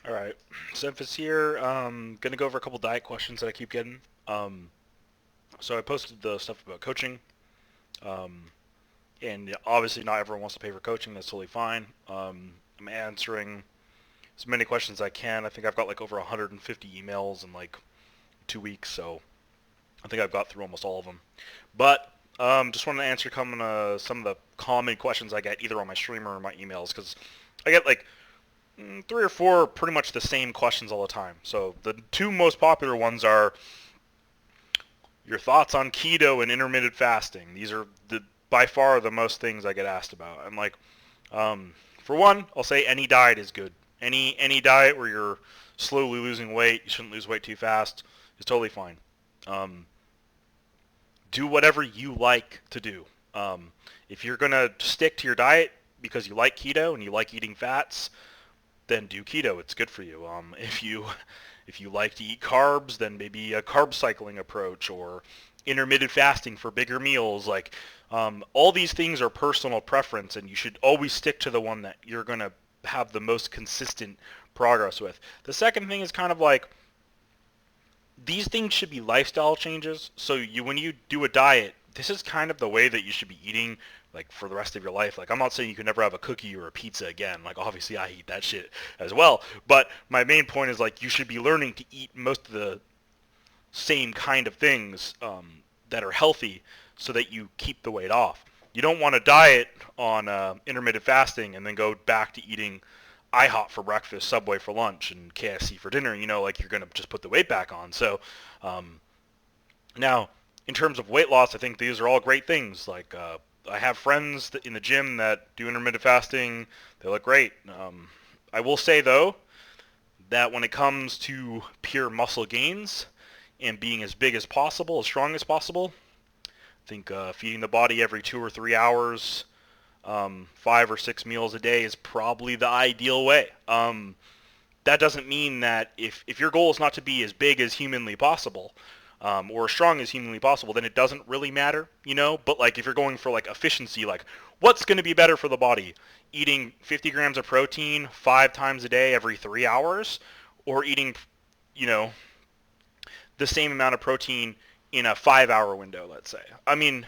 All right, Semphis here. Gonna go over a couple diet questions that I keep getting. So I posted the stuff about coaching, um, and obviously not everyone wants to pay for coaching. That's totally fine. I'm answering as many questions as I can. I think I've got like over 150 emails in like 2 weeks, so I think I've got through almost all of them. But just wanted to answer some of the common questions I get either on my stream or my emails because I get like three or four pretty much the same questions all the time. So the two most popular ones are your thoughts on keto and intermittent fasting. These are by far the most things I get asked about. I'm like, for one, I'll say any diet is good. Any diet where you're slowly losing weight, you shouldn't lose weight too fast, is totally fine. Um, do whatever you like to do. If you're gonna stick to your diet because you like keto and you like eating fats, then do keto. It's good for you. If you like to eat carbs, then maybe a carb cycling approach or intermittent fasting for bigger meals. Like all these things are personal preference, and you should always stick to the one that you're gonna have the most consistent progress with. The second thing is kind of like these things should be lifestyle changes. So when you do a diet, this is kind of the way that you should be eating like for the rest of your life. Like I'm not saying you can never have a cookie or a pizza again. Like obviously I eat that shit as well. But my main point is like you should be learning to eat most of the same kind of things that are healthy so that you keep the weight off. You don't want to diet on intermittent fasting and then go back to eating IHOP for breakfast, Subway for lunch, and KFC for dinner. Like you're gonna just put the weight back on. So um, now, in terms of weight loss, I think these are all great things. Like I have friends in the gym that do intermittent fasting. They look great. I will say though that when it comes to pure muscle gains and being as big as possible, as strong as possible, I think feeding the body every 2 or 3 hours, 5 or 6 meals a day is probably the ideal way. That doesn't mean that if your goal is not to be as big as humanly possible, or as strong as humanly possible, then it doesn't really matter. But like if you're going for like efficiency, like what's going to be better for the body? Eating 50 grams of protein 5 times a day every 3 hours, or eating, you know, the same amount of protein in a 5 hour window, let's say. I mean,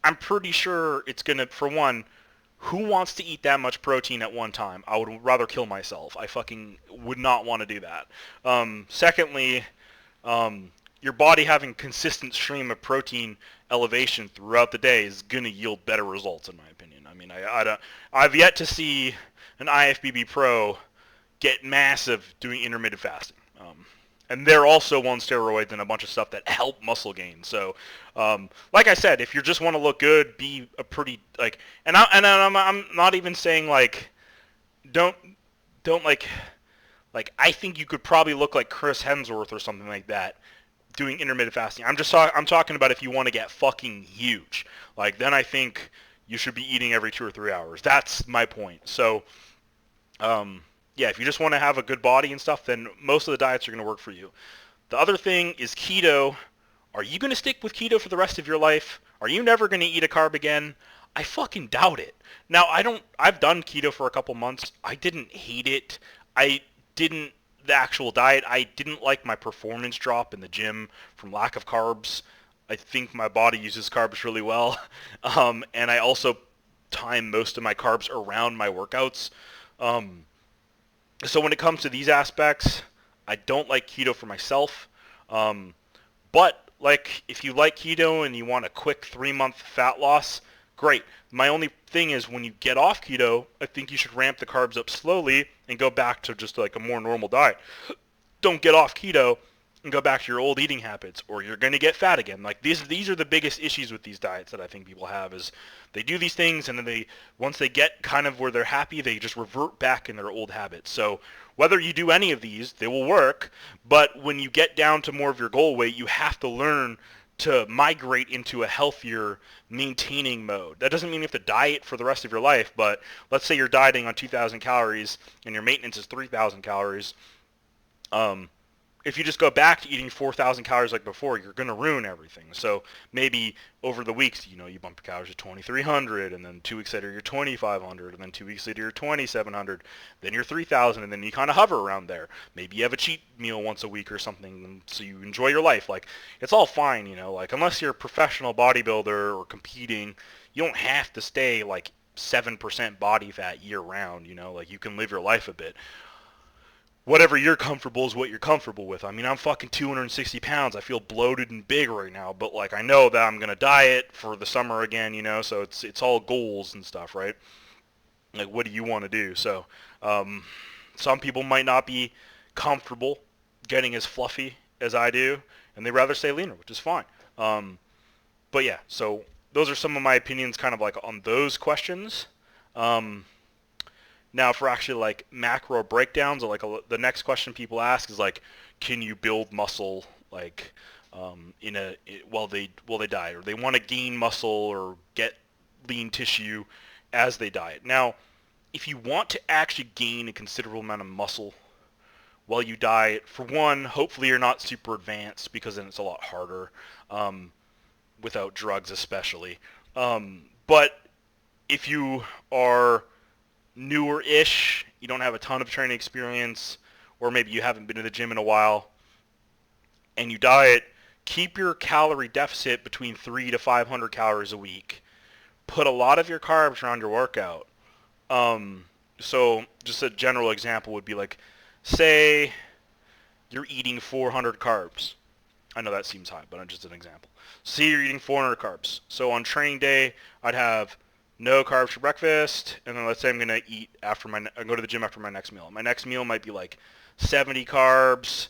I'm pretty sure it's going to, for one, who wants to eat that much protein at one time? I would rather kill myself. I fucking would not want to do that. Secondly, your body having consistent stream of protein elevation throughout the day is going to yield better results, in my opinion. I mean, I've yet to see an IFBB pro get massive doing intermittent fasting. And they're also on steroids and a bunch of stuff that help muscle gain. So, like I said, if you just want to look good, be a pretty like, I'm not even saying like, don't don't like I think you could probably look like Chris Hemsworth or something like that doing intermittent fasting. I'm talking about if you want to get fucking huge. Like then I think you should be eating every 2 or 3 hours. That's my point. So, um, yeah, if you just want to have a good body and stuff, then most of the diets are going to work for you. The other thing is keto. Are you going to stick with keto for the rest of your life? Are you never going to eat a carb again? I fucking doubt it. Now, I've done keto for a couple months. I didn't hate it. I didn't the actual diet. I didn't like my performance drop in the gym from lack of carbs. I think my body uses carbs really well. And I also time most of my carbs around my workouts. Um, so when it comes to these aspects, I don't like keto for myself. Um, but like if you like keto and you want a quick 3 month fat loss, great. My only thing is when you get off keto, I think you should ramp the carbs up slowly and go back to just like a more normal diet. Don't get off keto and go back to your old eating habits or you're going to get fat again. Like these are the biggest issues with these diets that I think people have is they do these things and then once they get kind of where they're happy, they just revert back in their old habits. So whether you do any of these, they will work, but when you get down to more of your goal weight, you have to learn to migrate into a healthier maintaining mode. That doesn't mean you have to diet for the rest of your life, but let's say you're dieting on 2,000 calories and your maintenance is 3,000 calories. Um, if you just go back to eating 4,000 calories like before, you're going to ruin everything. So maybe over the weeks, you bump your calories to 2,300, and then 2 weeks later you're 2,500, and then 2 weeks later you're 2,700, then you're 3,000, and then you kind of hover around there. Maybe you have a cheat meal once a week or something, so you enjoy your life. Like, it's all fine, like unless you're a professional bodybuilder or competing, you don't have to stay like 7% body fat year round, like you can live your life a bit. Whatever you're comfortable is what you're comfortable with. I mean, I'm fucking 260 pounds. I feel bloated and big right now, but like I know that I'm gonna diet for the summer again, so it's all goals and stuff, right? Like, what do you want to do? So, some people might not be comfortable getting as fluffy as I do, and they rather stay leaner, which is fine. But yeah, so those are some of my opinions, kind of like on those questions. Now, for actually like macro breakdowns, or like the next question people ask is like, can you build muscle like while they diet, or they want to gain muscle or get lean tissue as they diet. Now, if you want to actually gain a considerable amount of muscle while you diet, for one, hopefully you're not super advanced, because then it's a lot harder, without drugs especially. But if you are newer-ish, you don't have a ton of training experience, or maybe you haven't been to the gym in a while, and you diet, keep your calorie deficit between 300 to 500 calories a week. Put a lot of your carbs around your workout. So just a general example would be like, say you're eating 400 carbs. I know that seems high, but I'm just an example. Say you're eating 400 carbs. So on training day, I'd have no carbs for breakfast, and then let's say I'm gonna go to the gym after my next meal. My next meal might be like 70 carbs,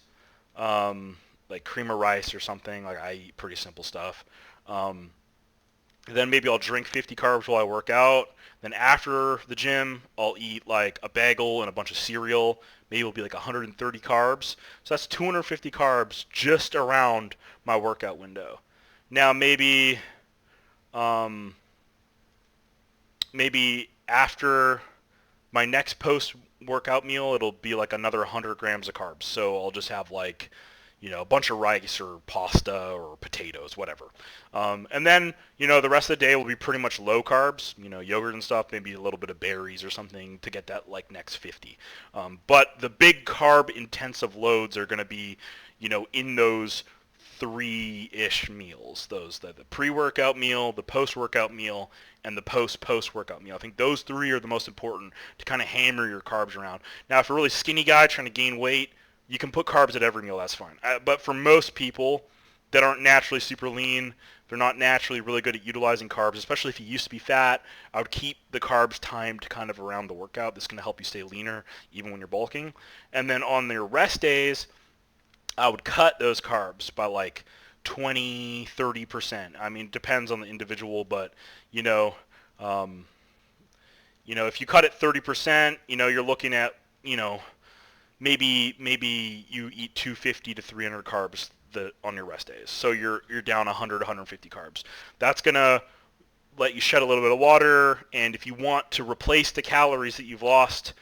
like cream of rice or something. Like, I eat pretty simple stuff. Then maybe I'll drink 50 carbs while I work out. Then after the gym, I'll eat like a bagel and a bunch of cereal. Maybe it'll be like 130 carbs. So that's 250 carbs just around my workout window. Now maybe after my next post-workout meal, it'll be like another 100 grams of carbs. So I'll just have like, a bunch of rice or pasta or potatoes, whatever. And then, the rest of the day will be pretty much low carbs, yogurt and stuff, maybe a little bit of berries or something to get that like next 50. But the big carb intensive loads are going to be, in those three-ish meals. The pre-workout meal, the post-workout meal, and the post-workout meal. I think those three are the most important to kind of hammer your carbs around. Now, if you're a really skinny guy trying to gain weight, you can put carbs at every meal, that's fine. But for most people that aren't naturally super lean, they're not naturally really good at utilizing carbs, especially if you used to be fat, I would keep the carbs timed kind of around the workout. This is going to help you stay leaner even when you're bulking. And then on your rest days, I would cut those carbs by like 20, 30%. I mean, it depends on the individual, but, if you cut it 30%, you're looking at, maybe you eat 250 to 300 carbs on your rest days. So you're down 100, 150 carbs. That's going to let you shed a little bit of water, and if you want to replace the calories that you've lost,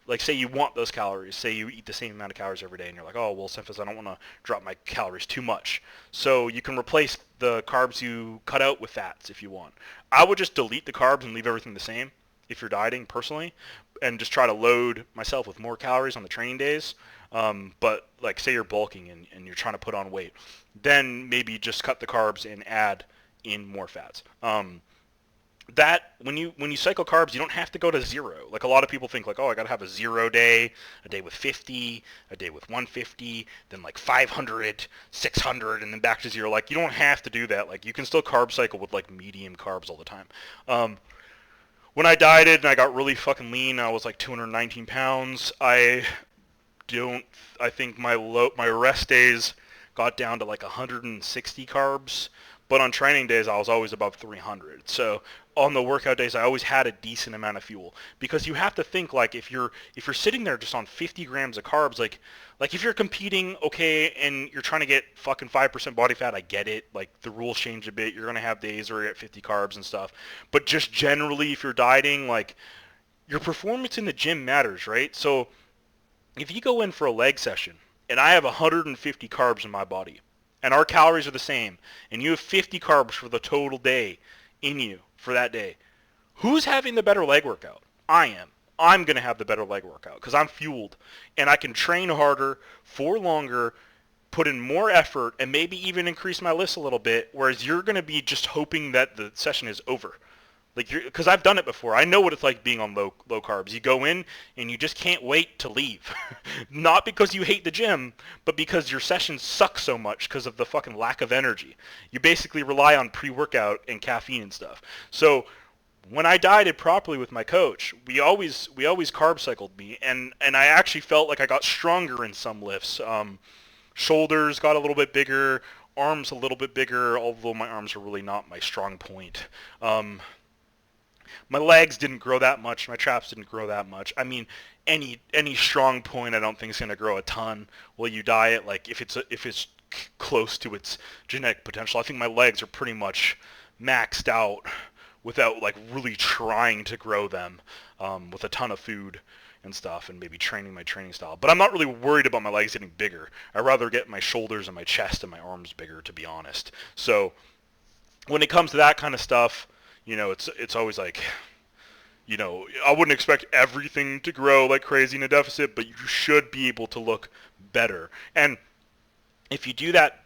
like say you want those calories, say you eat the same amount of calories every day, and you're like, oh, well, Semphis, I don't want to drop my calories too much. So you can replace the carbs you cut out with fats if you want. I would just delete the carbs and leave everything the same if you're dieting personally, and just try to load myself with more calories on the training days. But like say you're bulking and you're trying to put on weight, then maybe just cut the carbs and add in more fats. That when you cycle carbs, you don't have to go to zero. Like a lot of people think like, oh, I got to have a 0 day, a day with 50, a day with 150, then like 500, 600, and then back to zero. Like you don't have to do that. Like you can still carb cycle with like medium carbs all the time. When I dieted and I got really fucking lean, I was like 219 pounds. I think my rest days got down to like 160 carbs, but on training days I was always above 300. So on the workout days I always had a decent amount of fuel, because you have to think like if you're sitting there just on 50 grams of carbs, like if you're competing, okay, and you're trying to get fucking 5% body fat, I get it. Like the rules change a bit. You're gonna have days where you're at 50 carbs and stuff, but just generally if you're dieting, like your performance in the gym matters, right? So if you go in for a leg session and I have 150 carbs in my body, and our calories are the same, and you have 50 carbs for the total day in you for that day, who's having the better leg workout? I am. I'm going to have the better leg workout because I'm fueled, and I can train harder for longer, put in more effort, and maybe even increase my lifts a little bit, whereas you're going to be just hoping that the session is over. Like, because I've done it before. I know what it's like being on low carbs. You go in and you just can't wait to leave. Not because you hate the gym, but because your sessions suck so much because of the fucking lack of energy. You basically rely on pre-workout and caffeine and stuff. So when I dieted properly with my coach, we always carb cycled me, and I actually felt like I got stronger in some lifts. Shoulders got a little bit bigger, arms a little bit bigger, although my arms are really not my strong point. My legs didn't grow that much. My traps didn't grow that much. I mean, any strong point I don't think is going to grow a ton while you diet. Like if it's close to its genetic potential. I think my legs are pretty much maxed out without like really trying to grow them with a ton of food and stuff and maybe training my training style. But I'm not really worried about my legs getting bigger. I'd rather get my shoulders and my chest and my arms bigger, to be honest. So when it comes to that kind of stuff, it's always like, I wouldn't expect everything to grow like crazy in a deficit, but you should be able to look better. And if you do that,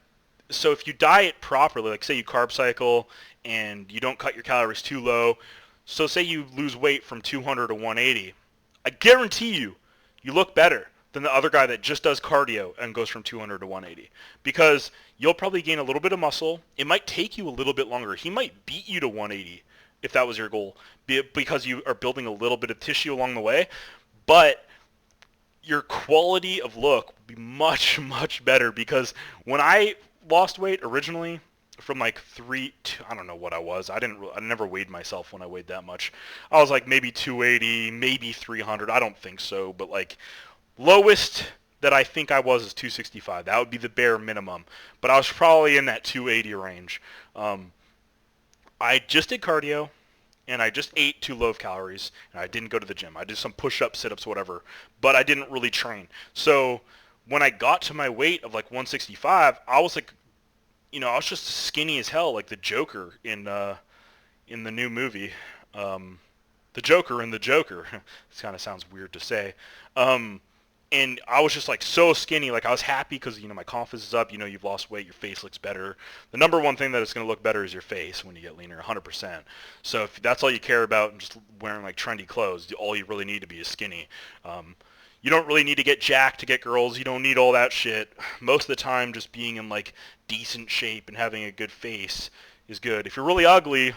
so if you diet properly, like say you carb cycle and you don't cut your calories too low, so say you lose weight from 200 to 180, I guarantee you look better than the other guy that just does cardio and goes from 200 to 180, because you'll probably gain a little bit of muscle. It might take you a little bit longer. He might beat you to 180 if that was your goal, because you are building a little bit of tissue along the way, but your quality of look will be much, much better, because when I lost weight originally from like I don't know what I was. I never weighed myself when I weighed that much. I was like maybe 280, maybe 300. I don't think so, but like lowest that I think I was is 265. That would be the bare minimum, but I was probably in that 280 range. I just did cardio, and I just ate too low of calories, and I didn't go to the gym. I did some push-ups, sit-ups, whatever, but I didn't really train. So when I got to my weight of like 165, I was like, I was just skinny as hell, like the Joker in the new movie. The Joker in the Joker. This kind of sounds weird to say. And I was just like so skinny. Like I was happy because my confidence is up. You've lost weight, your face looks better. The number one thing that is going to look better is your face when you get leaner, 100%. So if that's all you care about, and just wearing like trendy clothes, all you really need to be is skinny. You don't really need to get jacked to get girls. You don't need all that shit. Most of the time, just being in like decent shape and having a good face is good. If you're really ugly,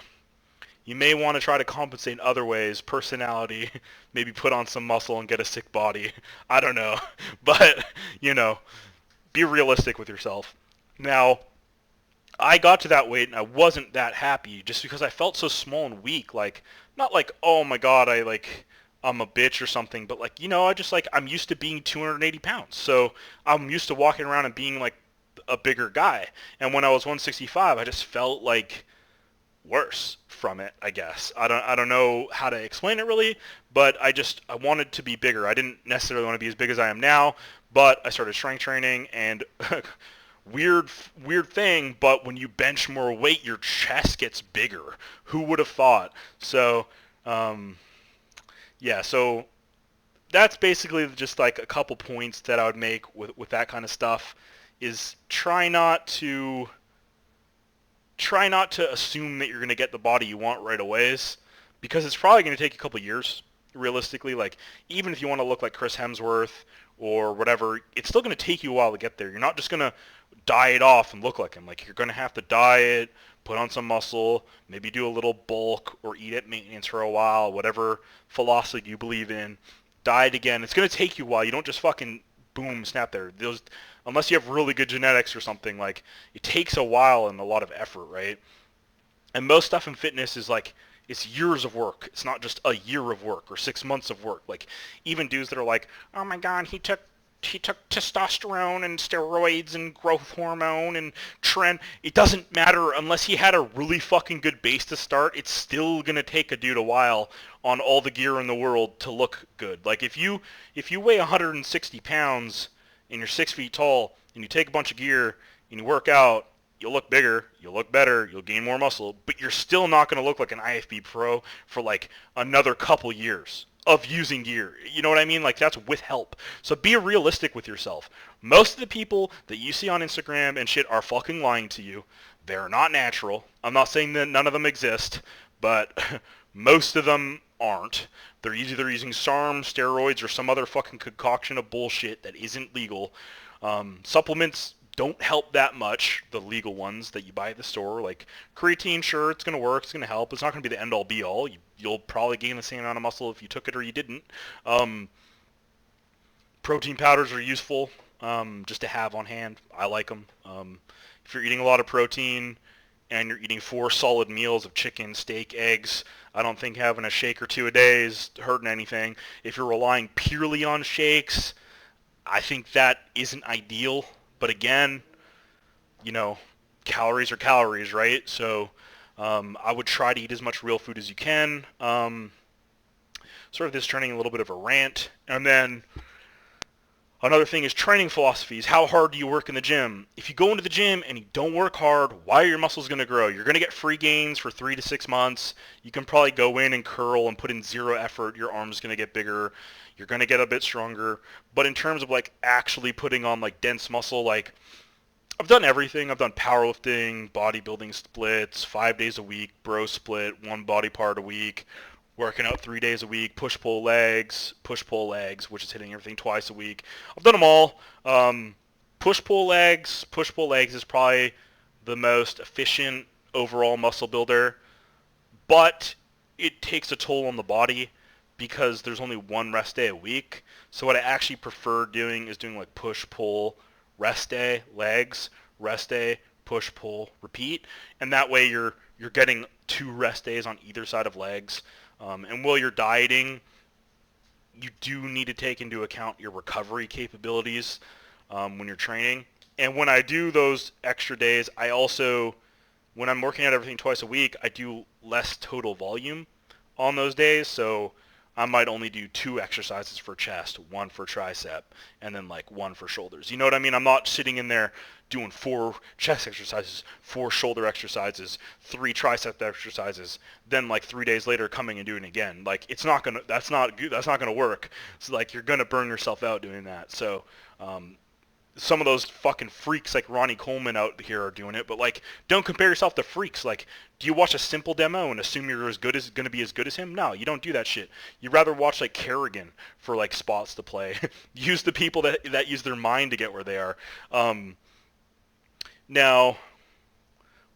you may want to try to compensate in other ways. Personality, maybe put on some muscle and get a sick body. I don't know. But, be realistic with yourself. Now, I got to that weight and I wasn't that happy just because I felt so small and weak. Like, not like, oh my God, I'm a bitch or something, but like, I'm used to being 280 pounds. So I'm used to walking around and being like a bigger guy. And when I was 165, I just felt like worse from it, I guess. I don't know how to explain it really, but I wanted to be bigger. I didn't necessarily want to be as big as I am now, but I started strength training, and weird thing, but when you bench more weight, your chest gets bigger. Who would have thought? So, yeah, so that's basically just like a couple points that I would make with that kind of stuff, is try not to assume that you're going to get the body you want right away, because it's probably going to take a couple years, realistically. Like, even if you want to look like Chris Hemsworth or whatever, it's still going to take you a while to get there. You're not just going to diet off and look like him. Like, you're going to have to diet, put on some muscle, maybe do a little bulk or eat at maintenance for a while, whatever philosophy you believe in. Diet again. It's going to take you a while. You don't just fucking boom, snap there. Unless you have really good genetics or something, like, it takes a while and a lot of effort, right? And most stuff in fitness is like, it's years of work. It's not just a year of work or 6 months of work. Like, even dudes that are like, oh my God, he took testosterone and steroids and growth hormone and trend. It doesn't matter unless he had a really fucking good base to start. It's still gonna take a dude a while on all the gear in the world to look good. Like, if you weigh 160 pounds and you're 6 feet tall and you take a bunch of gear and you work out, you'll look bigger, you'll look better, you'll gain more muscle, but you're still not going to look like an IFB pro for like another couple years of using gear. You know what I mean? Like, that's with help. So be realistic with yourself. Most of the people that you see on Instagram and shit are fucking lying to you. They're not natural. I'm not saying that none of them exist, but most of them aren't. They're either using SARM, steroids, or some other fucking concoction of bullshit that isn't legal. Supplements don't help that much, the legal ones that you buy at the store. Like creatine, sure, it's going to work, it's going to help. It's not going to be the end-all be-all. You'll probably gain the same amount of muscle if you took it or you didn't. Protein powders are useful just to have on hand. I like them. If you're eating a lot of protein and you're eating 4 solid meals of chicken, steak, eggs, I don't think having a shake or 2 a day is hurting anything. If you're relying purely on shakes, I think that isn't ideal. But again, you know, calories are calories, right? So I would try to eat as much real food as you can. Sort of this turning a little bit of a rant. And then another thing is training philosophies. How hard do you work in the gym? If you go into the gym and you don't work hard, why are your muscles going to grow? You're going to get free gains for 3 to 6 months. You can probably go in and curl and put in 0 effort. Your arm's going to get bigger. You're going to get a bit stronger. But in terms of like actually putting on like dense muscle, like I've done everything. I've done powerlifting, bodybuilding splits, 5 days a week, bro split, 1 body part a week, working out 3 days a week, push-pull legs, which is hitting everything twice a week. I've done them all. Push-pull legs is probably the most efficient overall muscle builder, but it takes a toll on the body because there's only 1 rest day a week. So what I actually prefer doing is doing like push-pull, rest day, legs, rest day, push-pull, repeat, and that way you're getting 2 rest days on either side of legs. And while you're dieting, you do need to take into account your recovery capabilities when you're training. And when I do those extra days, I also, when I'm working out everything twice a week, I do less total volume on those days. So I might only do 2 exercises for chest, 1 for tricep, and then like 1 for shoulders. You know what I mean? I'm not sitting in there doing 4 chest exercises, 4 shoulder exercises, 3 tricep exercises, then like 3 days later coming and doing it again. Like that's not gonna work. It's like you're gonna burn yourself out doing that. So some of those fucking freaks like Ronnie Coleman out here are doing it, but like don't compare yourself to freaks. Like, do you watch a simple demo and assume you're gonna be as good as him? No, you don't do that shit. You'd rather watch like Kerrigan for like spots to play. Use the people that use their mind to get where they are. Now,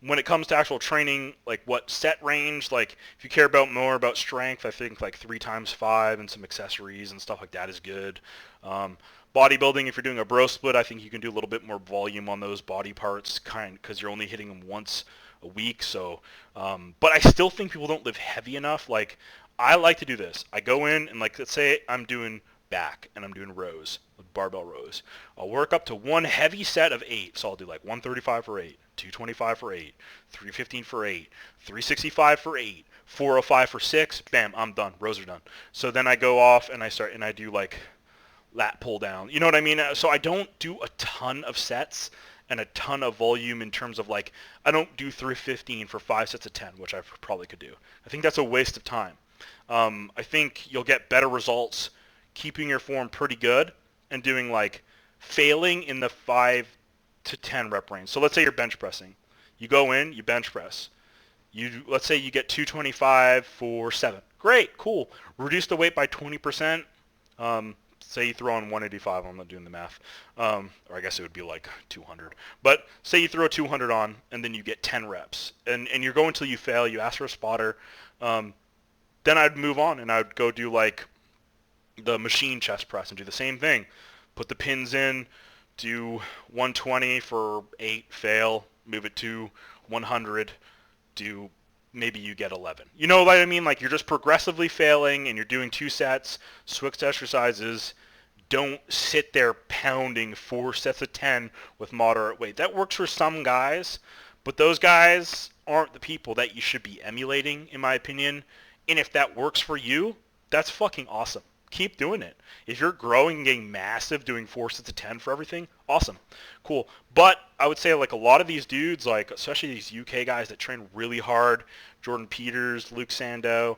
when it comes to actual training, like what set range, like if you care about more about strength, I think like 3x5 and some accessories and stuff like that is good. Bodybuilding, if you're doing a bro split, I think you can do a little bit more volume on those body parts, because you're only hitting them once a week. So, but I still think people don't live heavy enough. Like, I like to do this. I go in and like, let's say I'm doing back and I'm doing rows, barbell rows. I'll work up to 1 heavy set of 8. So I'll do like 135 for 8, 225 for 8, 315 for 8, 365 for 8, 405 for 6. Bam, I'm done. Rows are done. So then I go off and I do like lat pull down. You know what I mean? So I don't do a ton of sets and a ton of volume in terms of like, I don't do 315 for 5 sets of 10, which I probably could do. I think that's a waste of time. I think you'll get better results keeping your form pretty good and doing like failing in the 5 to 10 rep range. So let's say you're bench pressing. You go in, you bench press. Let's say you get 225 for 7. Great, cool. Reduce the weight by 20%. Say you throw on 185, I'm not doing the math, or I guess it would be like 200. But say you throw 200 on, and then you get 10 reps, and you're going until you fail. You ask for a spotter. Then I'd move on, and I'd go do like the machine chest press and do the same thing. Put the pins in, do 120 for 8, fail, move it to 100, do maybe you get 11. You know what I mean? Like, you're just progressively failing and you're doing 2 sets, switch exercises. Don't sit there pounding 4 sets of 10 with moderate weight. That works for some guys, but those guys aren't the people that you should be emulating, in my opinion. And if that works for you, that's fucking awesome. keep doing it. If you're growing and getting massive, doing 4 sets of 10 for everything, awesome, cool. But I would say like a lot of these dudes, like especially these UK guys that train really hard, Jordan Peters, Luke Sando,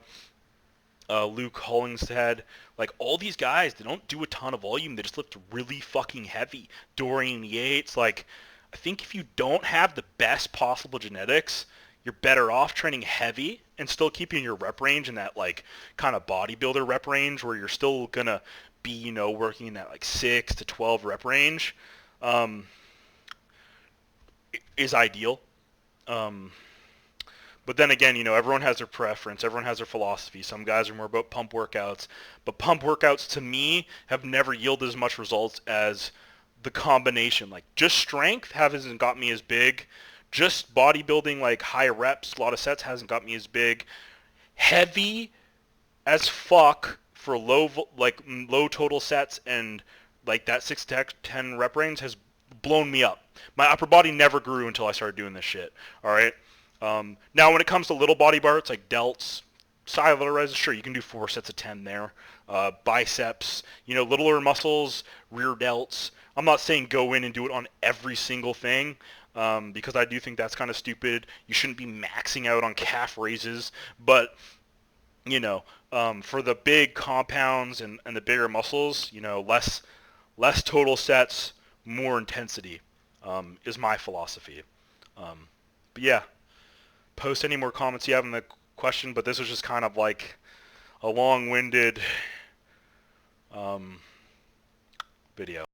Luke Hollingshead, like all these guys, they don't do a ton of volume. They just lift really fucking heavy. Dorian Yates, like I think if you don't have the best possible genetics, you're better off training heavy and still keeping your rep range in that like kind of bodybuilder rep range where you're still gonna be, working in that like 6 to 12 rep range, um, is ideal. Um, But then again, everyone has their preference. Everyone has their philosophy. Some guys are more about pump workouts. But pump workouts, to me, have never yielded as much results as the combination. Like, just strength hasn't got me as big. Just bodybuilding, like, high reps, a lot of sets, hasn't got me as big. Heavy as fuck for low total sets and, like, that 6 to 10 rep range has blown me up. My upper body never grew until I started doing this shit. All right? Now, when it comes to little body parts like delts, side lateral raises, sure, you can do 4 sets of 10 there. Biceps, littler muscles, rear delts. I'm not saying go in and do it on every single thing, because I do think that's kind of stupid. You shouldn't be maxing out on calf raises, but for the big compounds and the bigger muscles, less total sets, more intensity, is my philosophy. But yeah, post any more comments you have on the question, but this was just kind of like a long-winded video.